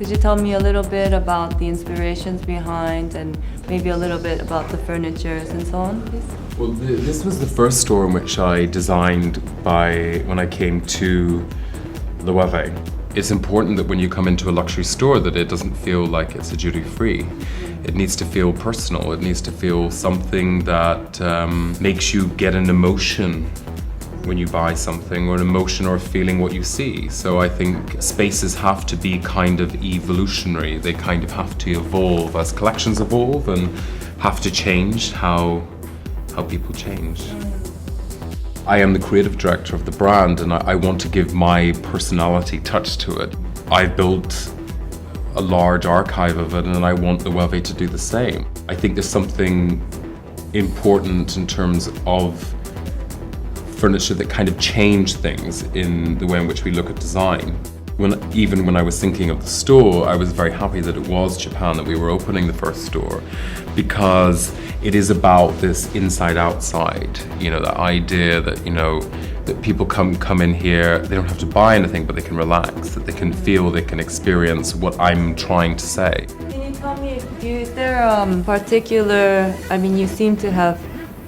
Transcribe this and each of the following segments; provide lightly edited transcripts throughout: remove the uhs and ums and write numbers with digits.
Could you tell me a little bit about the inspirations behind and maybe a little bit about the furnitures and so on, please? Well, this was the first store in which I designed when I came to LOEWE. It's important that when you come into a luxury store that it doesn't feel like it's a duty-free. It needs to feel personal. It needs to feel something that makes you get an emotion when you buy something, or an emotion or a feeling what you see. So I think spaces have to be kind of evolutionary. They kind of have to evolve as collections evolve and have to change how people change. I am the creative director of the brand, and I want to give my personality touch to it. I've built a large archive of it, and I want the LOEWE to do the same. I think there's something important in terms of furniture that kind of changed things in the way in which we look at design. Even when I was thinking of the store, I was very happy that it was Japan that we were opening the first store, because it is about this inside-outside, the idea that, that people come in here, they don't have to buy anything, but they can relax, that they can feel, they can experience what I'm trying to say. Can you tell me, is there particular, you seem to have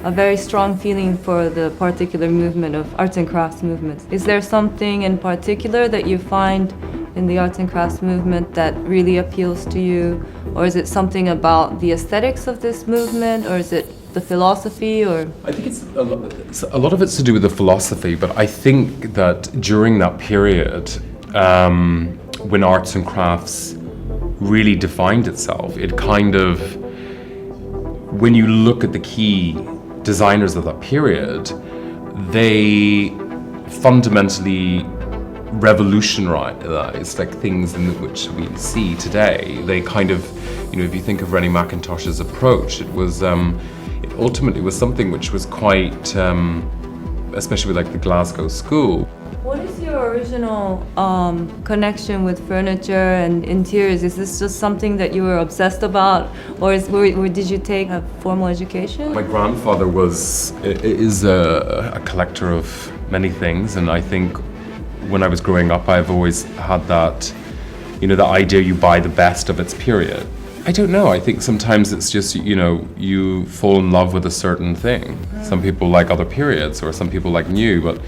a very strong feeling for the particular movement of arts and crafts movements. Is there something in particular that you find in the arts and crafts movement that really appeals to you? Or is it something about the aesthetics of this movement? Or is it the philosophy? Or I think a lot of it's to do with the philosophy, but I think that during that period, when arts and crafts really defined itself, it kind of, when you look at the key designers of that period, they fundamentally revolutionized things in which we see today. They kind of, if you think of Rennie McIntosh's approach, it ultimately was something which was quite, especially with the Glasgow school. What is your original connection with furniture and interiors? Is this just something that you were obsessed about, or did you take a formal education? My grandfather is a collector of many things, and I think when I was growing up, I've always had that, the idea you buy the best of its period. I don't know. I think sometimes it's just, you fall in love with a certain thing. Some people like other periods, or some people like new, but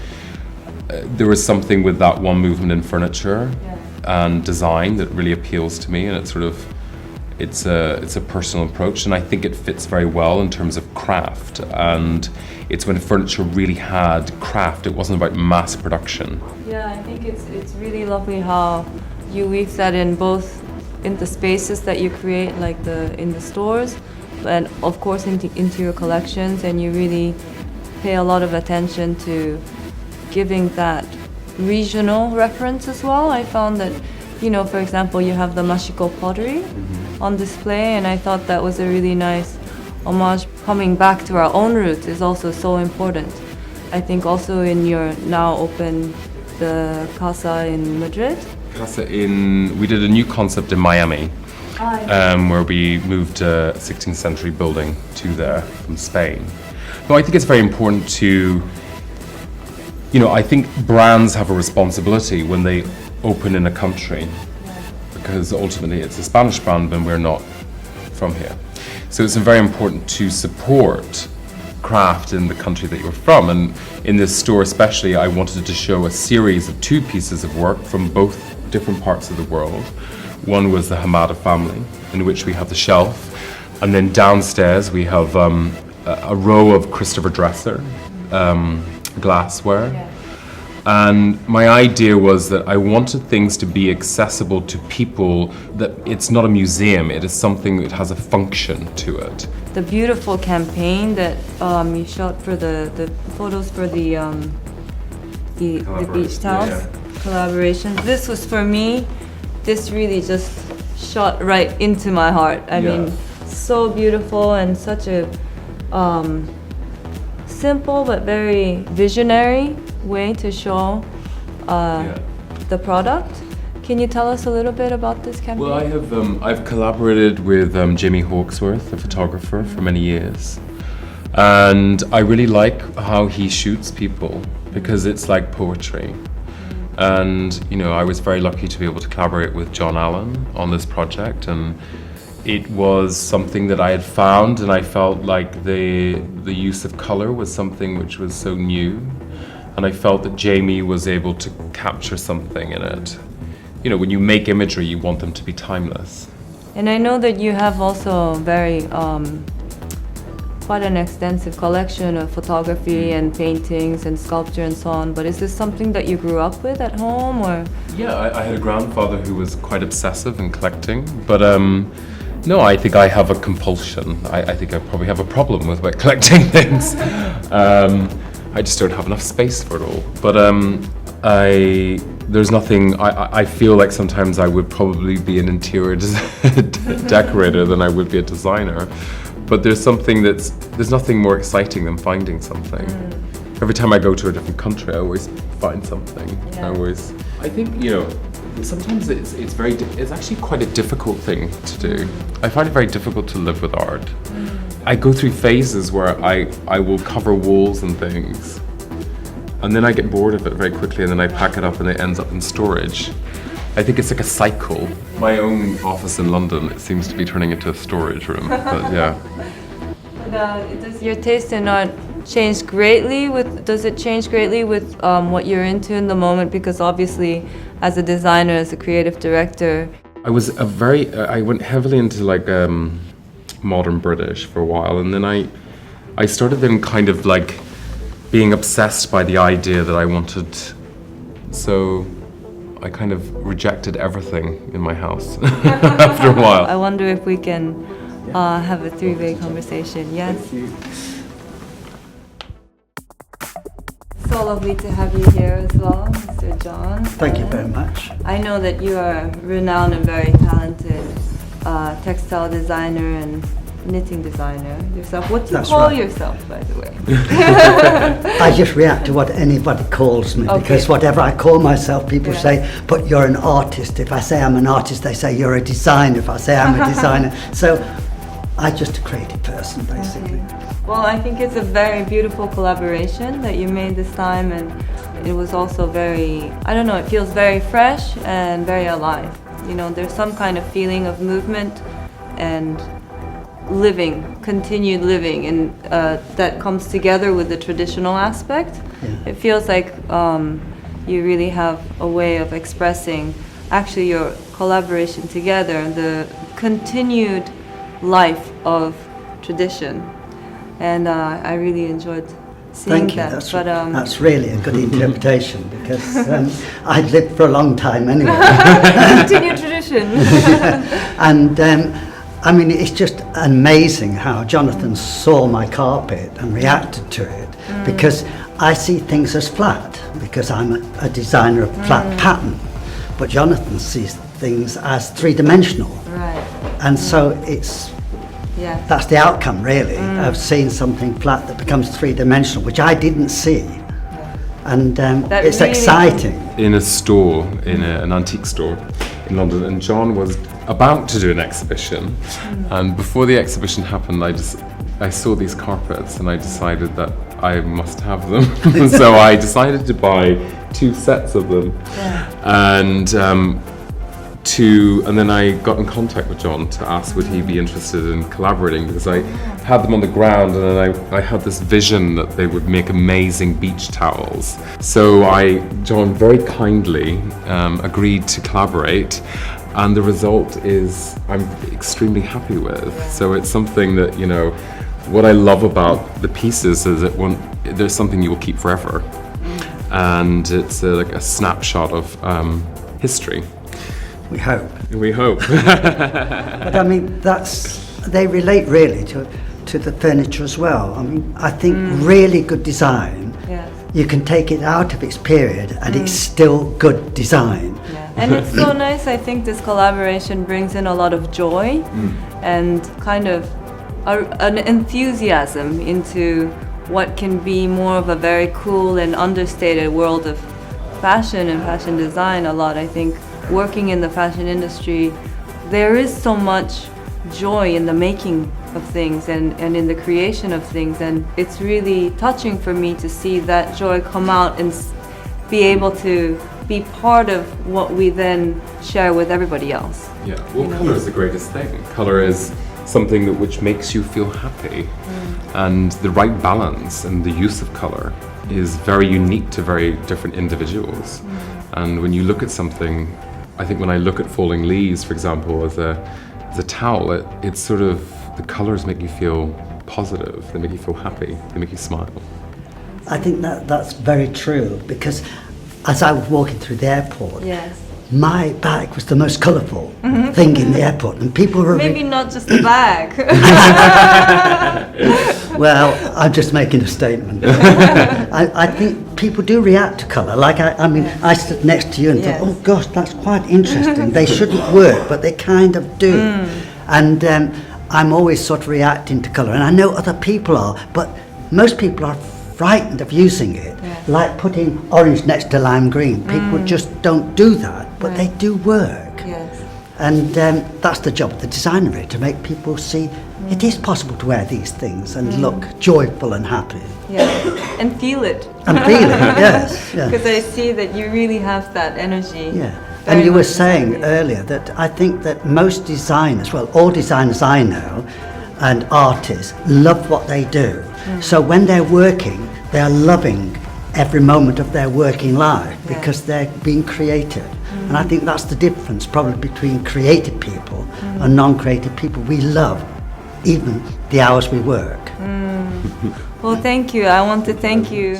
there is something with that one movement in furniture and design that really appeals to me, and it's a personal approach, and I think it fits very well in terms of craft. And it's when furniture really had craft. It wasn't about mass production. Yeah, I think it's really lovely how you weave that in both in the spaces that you create, in the stores, and of course into your collections, and you really pay a lot of attention to giving that regional reference as well. I found that, for example, you have the Mashiko pottery on display, and I thought that was a really nice homage. Coming back to our own roots is also so important. I think also in your now open the Casa in Madrid. We did a new concept in Miami, where we moved a 16th century building to there from Spain. No, I think it's very important to, I think brands have a responsibility when they open in a country, because ultimately it's a Spanish brand and we're not from here. So it's very important to support craft in the country that you're from. And in this store especially, I wanted to show a series of 2 pieces of work from both different parts of the world. One was the Hamada family, in which we have the shelf, and then downstairs we have a row of Christopher Dresser glassware. Yeah. And my idea was that I wanted things to be accessible to people, that it's not a museum, it is something that has a function to it. The beautiful campaign that you shot for the photos for the beach towels collaboration. This was, for me, this really just shot right into my heart. I mean, so beautiful and such a simple but very visionary way to show the product. Can you tell us a little bit about this campaign? Well, I've collaborated with Jimmy Hawksworth, a photographer, for many years, and I really like how he shoots people, because it's like poetry. And, you know, I was very lucky to be able to collaborate with John Allen on this project, and it was something that I had found, and I felt like the use of color was something which was so new, and I felt that Jamie was able to capture something in it. You know, when you make imagery, you want them to be timeless. And I know that you have also very quite an extensive collection of photography and paintings and sculpture and so on, but is this something that you grew up with at home, or? Yeah, I had a grandfather who was quite obsessive in collecting, but no, I think I have a compulsion. I think I probably have a problem with collecting things. I just don't have enough space for it all. But there's nothing, I feel like sometimes I would probably be an interior decorator than I would be a designer. But there's nothing more exciting than finding something. Every time I go to a different country, I always find something. Yeah. I think, you know, sometimes it's actually quite a difficult thing to do. I find it very difficult to live with art. I go through phases where I will cover walls and things, and then I get bored of it very quickly, and then I pack it up and it ends up in storage. I think it's like a cycle. My own office in London, it seems to be turning into a storage room, but yeah. Does your taste in art change greatly does it change greatly with what you're into in the moment? Because obviously, as a designer, as a creative director, I went heavily into like modern British for a while, and then I started then kind of like being obsessed by the idea that I wanted, so I kind of rejected everything in my house after a while. I wonder if we can have a three-way conversation. Yes. So lovely to have you here as well, Mr. John. Thank you very much. I know that you are a renowned and very talented textile designer and knitting designer yourself. What do you call yourself, by the way? I just react to what anybody calls me, because whatever I call myself, people say, but you're an artist. If I say I'm an artist, they say you're a designer. If I say I'm a designer. So I'm just a creative person, basically. Well, I think it's a very beautiful collaboration that you made this time, and it was also very, I don't know, it feels very fresh and very alive. You know, there's some kind of feeling of movement and living, continued living, and that comes together with the traditional aspect. Yeah. It feels like you really have a way of expressing actually your collaboration together, the continued life of tradition, and I really enjoyed seeing Thank you. that. That's really a good interpretation, because I'd lived for a long time anyway. Continued tradition. And I mean, it's just amazing how Jonathan saw my carpet and reacted to it, because I see things as flat, because I'm a designer of flat pattern, but Jonathan sees things as three-dimensional. Right. And so that's the outcome, really, of seeing something flat that becomes three-dimensional, which I didn't see. And it's really exciting. In a store, in an antique store in London, and John was about to do an exhibition, and before the exhibition happened, I saw these carpets and I decided that I must have them. So I decided to buy 2 sets of them, and then I got in contact with John to ask would he be interested in collaborating, because I had them on the ground, and then I had this vision that they would make amazing beach towels. So John very kindly agreed to collaborate, and the result is I'm extremely happy with. So it's something that, you know, what I love about the pieces is that there's something you will keep forever, and it's like a snapshot of history. We hope. We hope. But I mean, they relate really to the furniture as well. I mean, I think really good design, you can take it out of its period and it's still good design. Yeah. And it's so nice, I think this collaboration brings in a lot of joy and kind of an enthusiasm into what can be more of a very cool and understated world of fashion and fashion design. A lot, I think, working in the fashion industry, there is so much joy in the making of things and in the creation of things, and it's really touching for me to see that joy come out and be able to be part of what we then share with everybody else. Yeah, well, colour is the greatest thing. Colour is something which makes you feel happy. And the right balance and the use of colour is very unique to very different individuals. And when you look at something, I think when I look at falling leaves, for example, as a towel, it's sort of, the colours make you feel positive, they make you feel happy, they make you smile. I think that's very true, because as I was walking through the airport, Yes. my bag was the most colourful thing in the airport, and people were Maybe not just the bag. well, I'm just making a statement. I think people do react to colour. Like I mean, I stood next to you and Yes. thought, oh gosh, that's quite interesting. They shouldn't work, but they kind of do. And I'm always sort of reacting to colour, and I know other people are, but most people are frightened of using it. Yes. Like putting orange next to lime green. People just don't do that, but they do work. Yes. And that's the job of the designer, really, to make people see it is possible to wear these things and look joyful and happy. Yeah. And feel it. And feel it, yes. Yeah. Because I see that you really have that energy. Yeah. Very And you were much saying inside you. earlier that I think that most designers, well, all designers I know and artists love what they do. So when they're working, they are loving every moment of their working life because they're being creative. And I think that's the difference probably between creative people and non-creative people. We love even the hours we work. Well, thank you. I want to thank you